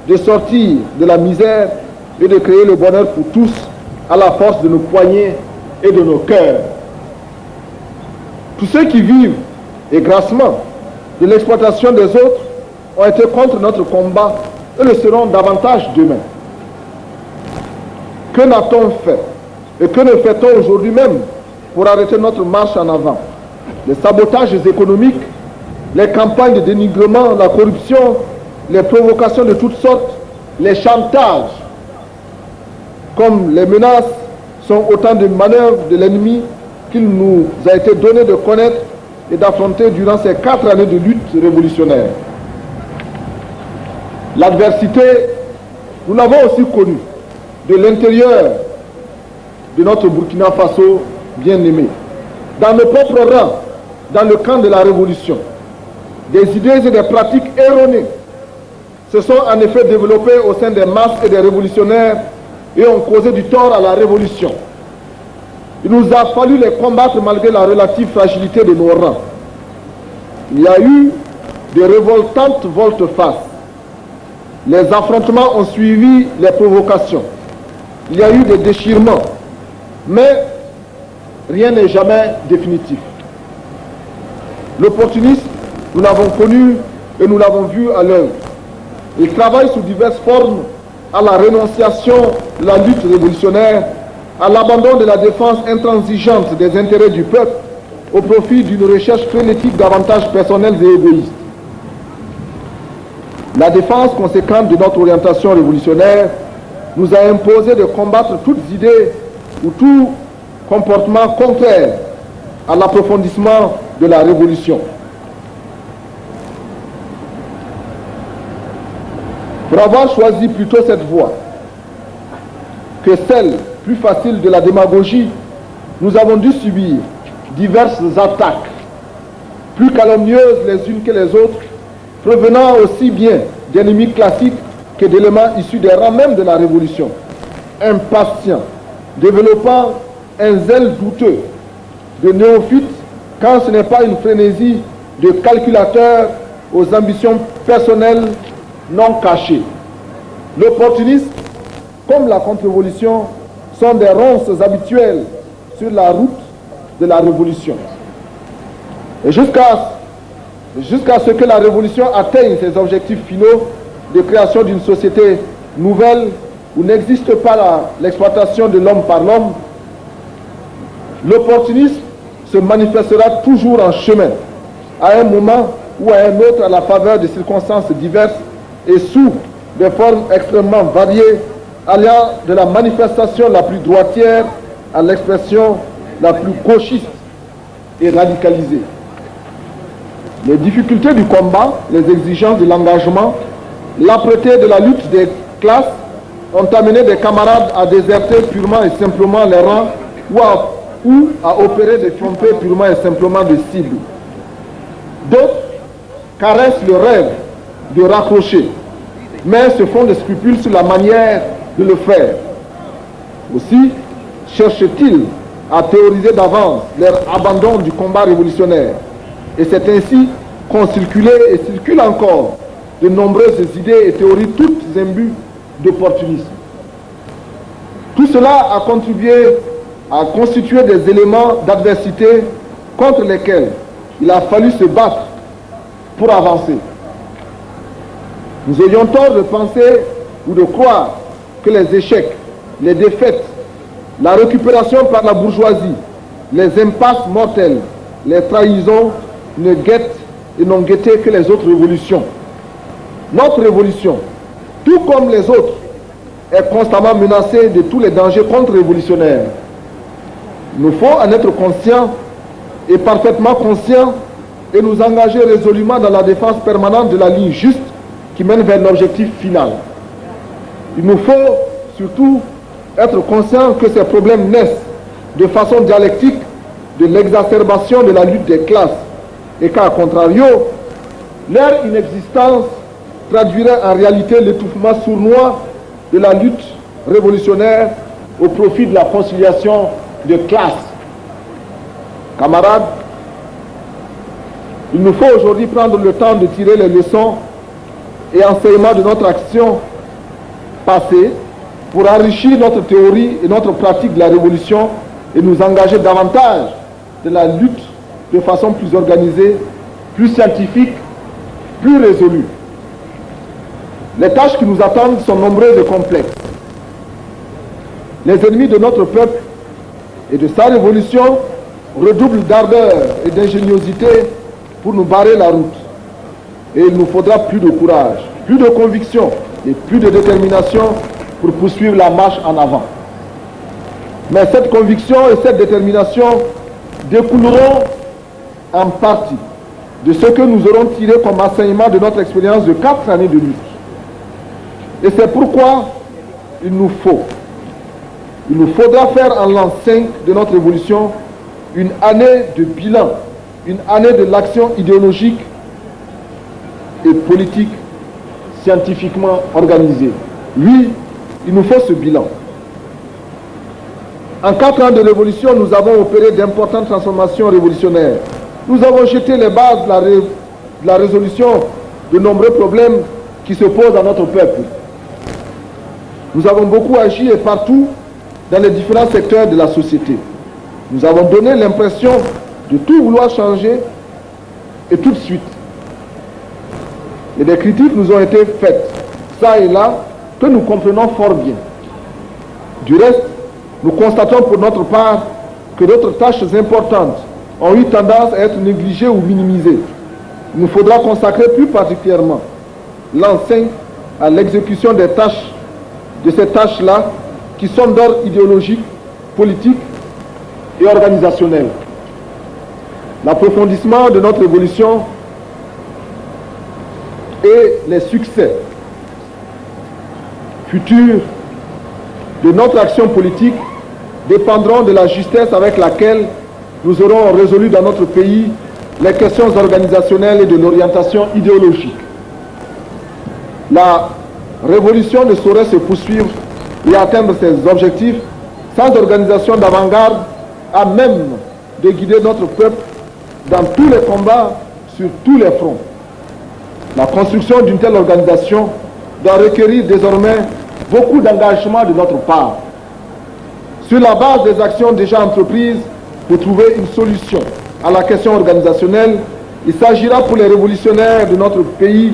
de sortir de la misère et de créer le bonheur pour tous à la force de nos poignets et de nos cœurs. Tous ceux qui vivent, et grassement, de l'exploitation des autres ont été contre notre combat et le seront davantage demain. Que n'a-t-on fait et que ne fait-on aujourd'hui même pour arrêter notre marche en avant? Les sabotages économiques, les campagnes de dénigrement, la corruption, les provocations de toutes sortes, les chantages, comme les menaces, sont autant de manœuvres de l'ennemi qu'il nous a été donné de connaître et d'affronter durant ces 4 années de lutte révolutionnaire. L'adversité, nous l'avons aussi connue de l'intérieur de notre Burkina Faso bien-aimé. Dans nos propres rangs, dans le camp de la révolution, des idées et des pratiques erronées se sont en effet développées au sein des masses et des révolutionnaires et ont causé du tort à la révolution. Il nous a fallu les combattre malgré la relative fragilité de nos rangs. Il y a eu de révoltantes volte-face. Les affrontements ont suivi les provocations. Il y a eu des déchirements. Mais rien n'est jamais définitif. L'opportunisme, nous l'avons connu et nous l'avons vu à l'œuvre. Il travaille sous diverses formes à la rénonciation de la lutte révolutionnaire, à l'abandon de la défense intransigeante des intérêts du peuple au profit d'une recherche frénétique d'avantages personnels et égoïstes. La défense conséquente de notre orientation révolutionnaire nous a imposé de combattre toutes idées ou tout comportement contraire à l'approfondissement de la révolution. Pour avoir choisi plutôt cette voie que celle plus facile de la démagogie, nous avons dû subir diverses attaques, plus calomnieuses les unes que les autres, provenant aussi bien d'ennemis classiques que d'éléments issus des rangs même de la révolution, impatients, développant un zèle douteux de néophytes quand ce n'est pas une frénésie de calculateurs aux ambitions personnelles non cachées. L'opportunisme, comme la contre-révolution, sont des ronces habituelles sur la route de la révolution. Et jusqu'à ce que la révolution atteigne ses objectifs finaux de création d'une société nouvelle où n'existe pas l'exploitation de l'homme par l'homme, l'opportunisme se manifestera toujours en chemin, à un moment ou à un autre, à la faveur de circonstances diverses et sous des formes extrêmement variées, allant de la manifestation la plus droitière à l'expression la plus gauchiste et radicalisée. Les difficultés du combat, les exigences de l'engagement, l'âpreté de la lutte des classes ont amené des camarades à déserter purement et simplement les rangs ou à opérer des trompées purement et simplement de cibles. D'autres caressent le rêve de raccrocher, mais se font des scrupules sur la manière de le faire. Aussi cherchent-ils à théoriser d'avance leur abandon du combat révolutionnaire. Et c'est ainsi qu'ont circulé et circulent encore de nombreuses idées et théories, toutes imbues d'opportunisme. Tout cela a contribué à constituer des éléments d'adversité contre lesquels il a fallu se battre pour avancer. Nous ayons tort de penser ou de croire que les échecs, les défaites, la récupération par la bourgeoisie, les impasses mortelles, les trahisons ne guettent et n'ont guetté que les autres révolutions. Notre révolution, tout comme les autres, est constamment menacée de tous les dangers contre-révolutionnaires. Il nous faut en être conscients et parfaitement conscients et nous engager résolument dans la défense permanente de la ligne juste qui mène vers l'objectif final. Il nous faut surtout être conscients que ces problèmes naissent de façon dialectique de l'exacerbation de la lutte des classes et qu'à contrario, leur inexistence traduirait en réalité l'étouffement sournois de la lutte révolutionnaire au profit de la conciliation de classes. Camarades, il nous faut aujourd'hui prendre le temps de tirer les leçons et enseignements de notre action passé pour enrichir notre théorie et notre pratique de la révolution et nous engager davantage de la lutte de façon plus organisée, plus scientifique, plus résolue. Les tâches qui nous attendent sont nombreuses et complexes. Les ennemis de notre peuple et de sa révolution redoublent d'ardeur et d'ingéniosité pour nous barrer la route. Et il nous faudra plus de courage, plus de conviction et plus de détermination pour poursuivre la marche en avant. Mais cette conviction et cette détermination découleront en partie de ce que nous aurons tiré comme enseignement de notre expérience de 4 années de lutte. Et c'est pourquoi il nous faudra faire en l'an 5 de notre évolution une année de bilan, une année de l'action idéologique et politique scientifiquement organisée. Oui, il nous faut ce bilan. En 4 ans de révolution, nous avons opéré d'importantes transformations révolutionnaires. Nous avons jeté les bases de la résolution de nombreux problèmes qui se posent à notre peuple. Nous avons beaucoup agi et partout dans les différents secteurs de la société. Nous avons donné l'impression de tout vouloir changer et tout de suite. Et des critiques nous ont été faites, ça et là, que nous comprenons fort bien. Du reste, nous constatons pour notre part que d'autres tâches importantes ont eu tendance à être négligées ou minimisées. Il nous faudra consacrer plus particulièrement l'an 5 à l'exécution de ces tâches-là qui sont d'ordre idéologique, politique et organisationnel. L'approfondissement de notre évolution et les succès futurs de notre action politique dépendront de la justesse avec laquelle nous aurons résolu dans notre pays les questions organisationnelles et de l'orientation idéologique. La révolution ne saurait se poursuivre et atteindre ses objectifs sans organisation d'avant-garde à même de guider notre peuple dans tous les combats sur tous les fronts. La construction d'une telle organisation doit requérir désormais beaucoup d'engagement de notre part. Sur la base des actions déjà entreprises pour trouver une solution à la question organisationnelle, il s'agira pour les révolutionnaires de notre pays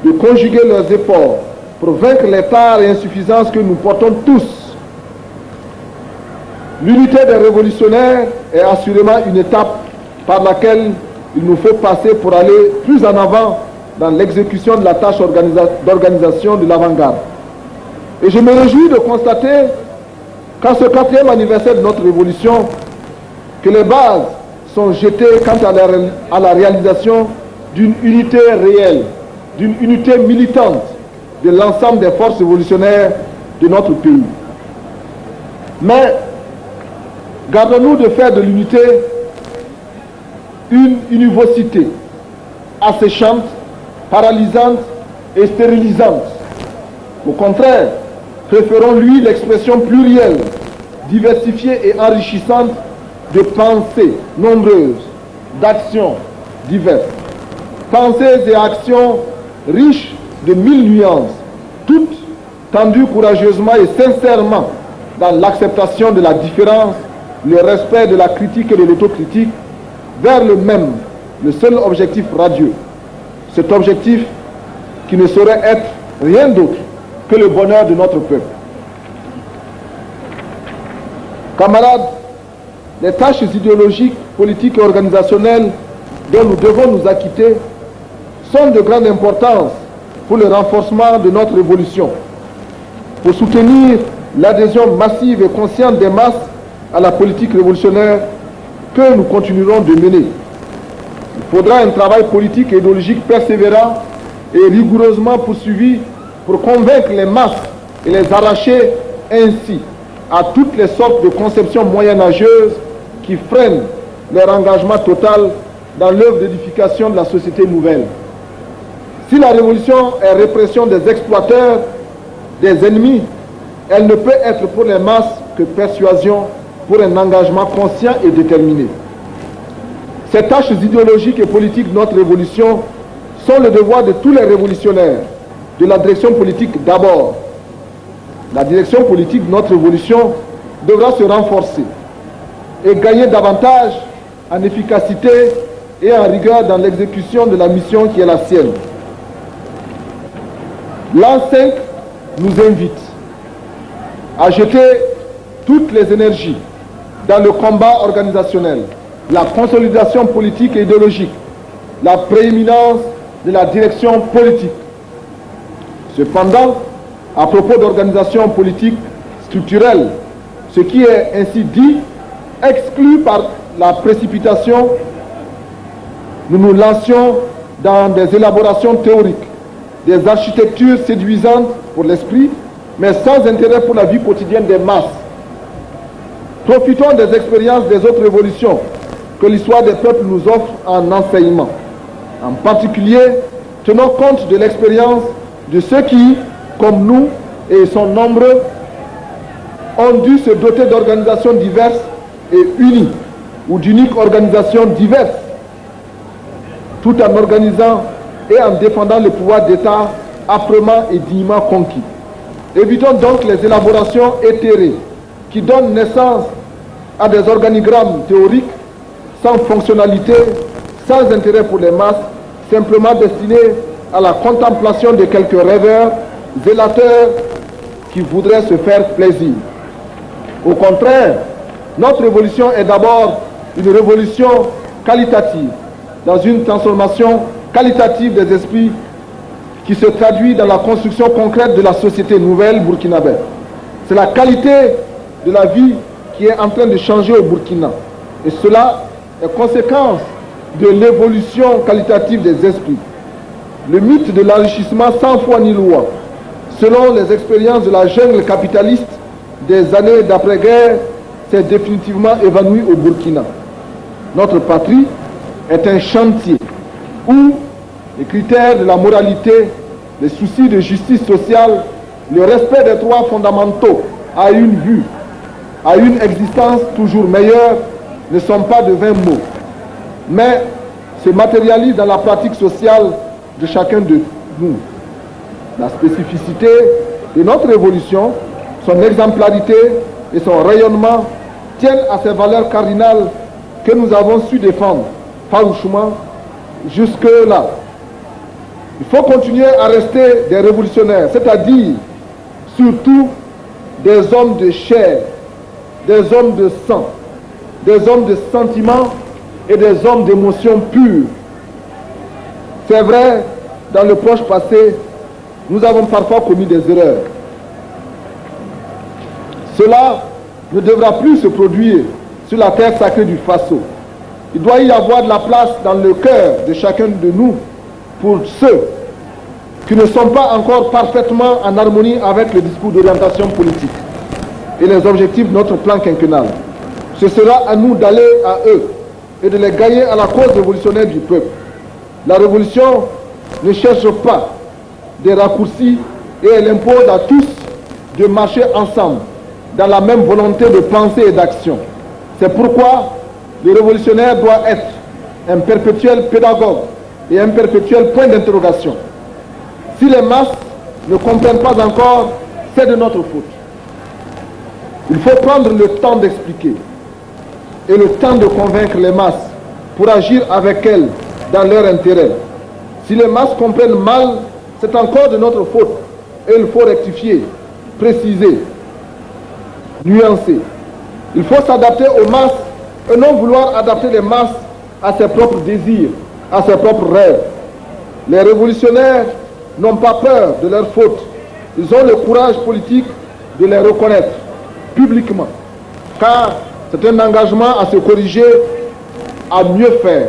de conjuguer leurs efforts pour vaincre les tares et insuffisances que nous portons tous. L'unité des révolutionnaires est assurément une étape par laquelle il nous faut passer pour aller plus en avant dans l'exécution de la tâche d'organisation de l'avant-garde. Et je me réjouis de constater qu'à ce 4e anniversaire de notre révolution, que les bases sont jetées quant à la réalisation d'une unité réelle, d'une unité militante de l'ensemble des forces révolutionnaires de notre pays. Mais gardons-nous de faire de l'unité une univocité asséchante, paralysante et stérilisante. Au contraire, préférons-lui l'expression plurielle, diversifiée et enrichissante de pensées nombreuses, d'actions diverses. Pensées et actions riches de 1000 nuances, toutes tendues courageusement et sincèrement dans l'acceptation de la différence, le respect de la critique et de l'autocritique, vers le seul objectif radieux. Cet objectif qui ne saurait être rien d'autre que le bonheur de notre peuple. Camarades, les tâches idéologiques, politiques et organisationnelles dont nous devons nous acquitter sont de grande importance pour le renforcement de notre évolution, pour soutenir l'adhésion massive et consciente des masses à la politique révolutionnaire que nous continuerons de mener. Il faudra un travail politique et idéologique persévérant et rigoureusement poursuivi pour convaincre les masses et les arracher ainsi à toutes les sortes de conceptions moyenâgeuses qui freinent leur engagement total dans l'œuvre d'édification de la société nouvelle. Si la révolution est répression des exploiteurs, des ennemis, elle ne peut être pour les masses que persuasion pour un engagement conscient et déterminé. Ces tâches idéologiques et politiques de notre révolution sont le devoir de tous les révolutionnaires, de la direction politique d'abord, La direction politique de notre révolution devra se renforcer et gagner davantage en efficacité et en rigueur dans l'exécution de la mission qui est la sienne. L'an 5 nous invite à jeter toutes les énergies dans le combat organisationnel, la consolidation politique et idéologique, la prééminence de la direction politique. Cependant, à propos d'organisation politique structurelle, ce qui est ainsi dit, exclu par la précipitation, nous nous lancions dans des élaborations théoriques, des architectures séduisantes pour l'esprit, mais sans intérêt pour la vie quotidienne des masses. Profitons des expériences des autres révolutions que l'histoire des peuples nous offre en enseignement. En particulier, tenons compte de l'expérience de ceux qui, comme nous, et ils sont nombreux, ont dû se doter d'organisations diverses et unies, ou d'uniques organisations diverses, tout en organisant et en défendant le pouvoir d'État âprement et dignement conquis. Évitons donc les élaborations éthérées qui donnent naissance à des organigrammes théoriques sans fonctionnalité, sans intérêt pour les masses, simplement destinés à la contemplation de quelques rêveurs, zélateurs qui voudraient se faire plaisir. Au contraire, notre révolution est d'abord une révolution qualitative, dans une transformation qualitative des esprits qui se traduit dans la construction concrète de la société nouvelle burkinabé. C'est la qualité de la vie qui est en train de changer au Burkina. Et cela est conséquence de l'évolution qualitative des esprits. Le mythe de l'enrichissement sans foi ni loi, selon les expériences de la jungle capitaliste des années d'après-guerre, s'est définitivement évanoui au Burkina. Notre patrie est un chantier où les critères de la moralité, les soucis de justice sociale, le respect des droits fondamentaux à une vue, à une existence toujours meilleure, ne sont pas de vains mots, mais se matérialisent dans la pratique sociale de chacun de nous. La spécificité de notre révolution, son exemplarité et son rayonnement tiennent à ces valeurs cardinales que nous avons su défendre farouchement jusque-là. Il faut continuer à rester des révolutionnaires, c'est-à-dire surtout des hommes de chair, des hommes de sang, des hommes de sentiments et des hommes d'émotions pures. C'est vrai, dans le proche passé, nous avons parfois commis des erreurs. Cela ne devra plus se produire sur la terre sacrée du Faso. Il doit y avoir de la place dans le cœur de chacun de nous pour ceux qui ne sont pas encore parfaitement en harmonie avec le discours d'orientation politique et les objectifs de notre plan quinquennal. Ce sera à nous d'aller à eux et de les gagner à la cause révolutionnaire du peuple. La révolution ne cherche pas des raccourcis et elle impose à tous de marcher ensemble dans la même volonté de pensée et d'action. C'est pourquoi le révolutionnaire doit être un perpétuel pédagogue et un perpétuel point d'interrogation. Si les masses ne comprennent pas encore, c'est de notre faute. Il faut prendre le temps d'expliquer et le temps de convaincre les masses pour agir avec elles dans leur intérêt. Si les masses comprennent mal, c'est encore de notre faute et il faut rectifier, préciser, nuancer. Il faut s'adapter aux masses et non vouloir adapter les masses à ses propres désirs, à ses propres rêves. Les révolutionnaires n'ont pas peur de leurs fautes. Ils ont le courage politique de les reconnaître publiquement, car c'est un engagement à se corriger, à mieux faire.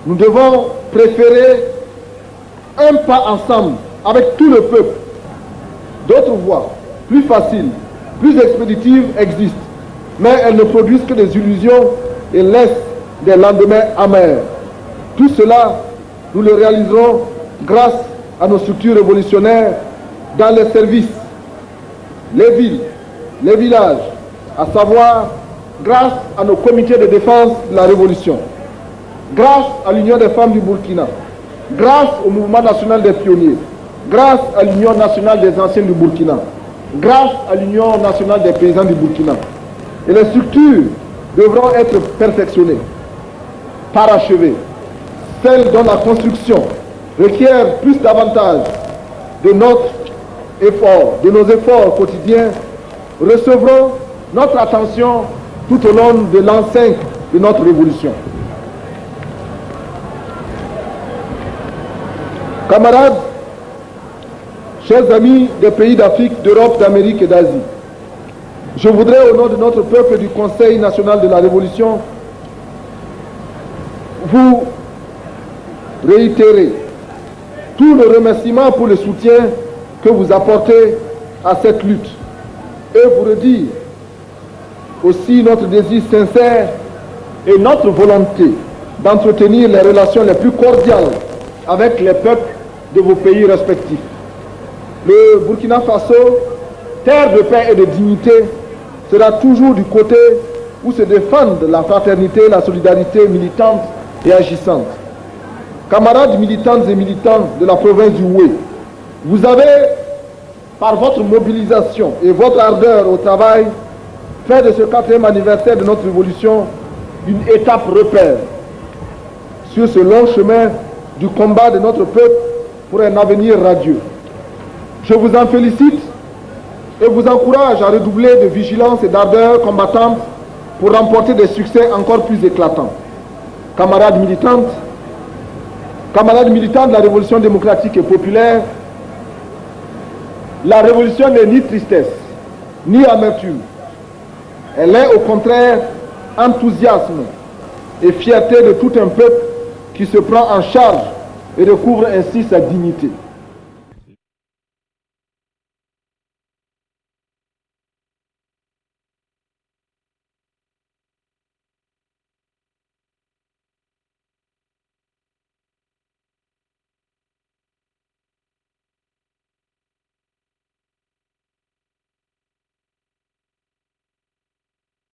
Nous devons préférer un pas ensemble avec tout le peuple. D'autres voies, plus faciles, plus expéditives existent, mais elles ne produisent que des illusions et laissent des lendemains amers. Tout cela, nous le réaliserons grâce à nos structures révolutionnaires dans les services, les villes, les villages, à savoir grâce à nos comités de défense de la révolution, grâce à l'Union des femmes du Burkina, grâce au mouvement national des pionniers, grâce à l'Union nationale des anciens du Burkina, grâce à l'Union nationale des paysans du Burkina. Et les structures devront être perfectionnées, parachevées. Celles dont la construction requiert plus davantage de notre effort, de nos efforts quotidiens, recevront notre attention tout au long de l'an 5 de notre révolution. Camarades, chers amis des pays d'Afrique, d'Europe, d'Amérique et d'Asie, je voudrais, au nom de notre peuple et du Conseil national de la Révolution, vous réitérer tout le remerciement pour le soutien que vous apportez à cette lutte et vous redire aussi notre désir sincère et notre volonté d'entretenir les relations les plus cordiales avec les peuples de vos pays respectifs. Le Burkina Faso, terre de paix et de dignité, sera toujours du côté où se défendent la fraternité et la solidarité militante et agissante. Camarades militantes et militants de la province du Houé, vous avez, par votre mobilisation et votre ardeur au travail, fait de ce 4e anniversaire de notre révolution une étape repère sur ce long chemin du combat de notre peuple pour un avenir radieux. Je vous en félicite et vous encourage à redoubler de vigilance et d'ardeur combattante pour remporter des succès encore plus éclatants. Camarades militants de la révolution démocratique et populaire, la révolution n'est ni tristesse, ni amertume. Elle est au contraire enthousiasme et fierté de tout un peuple qui se prend en charge et recouvre ainsi sa dignité.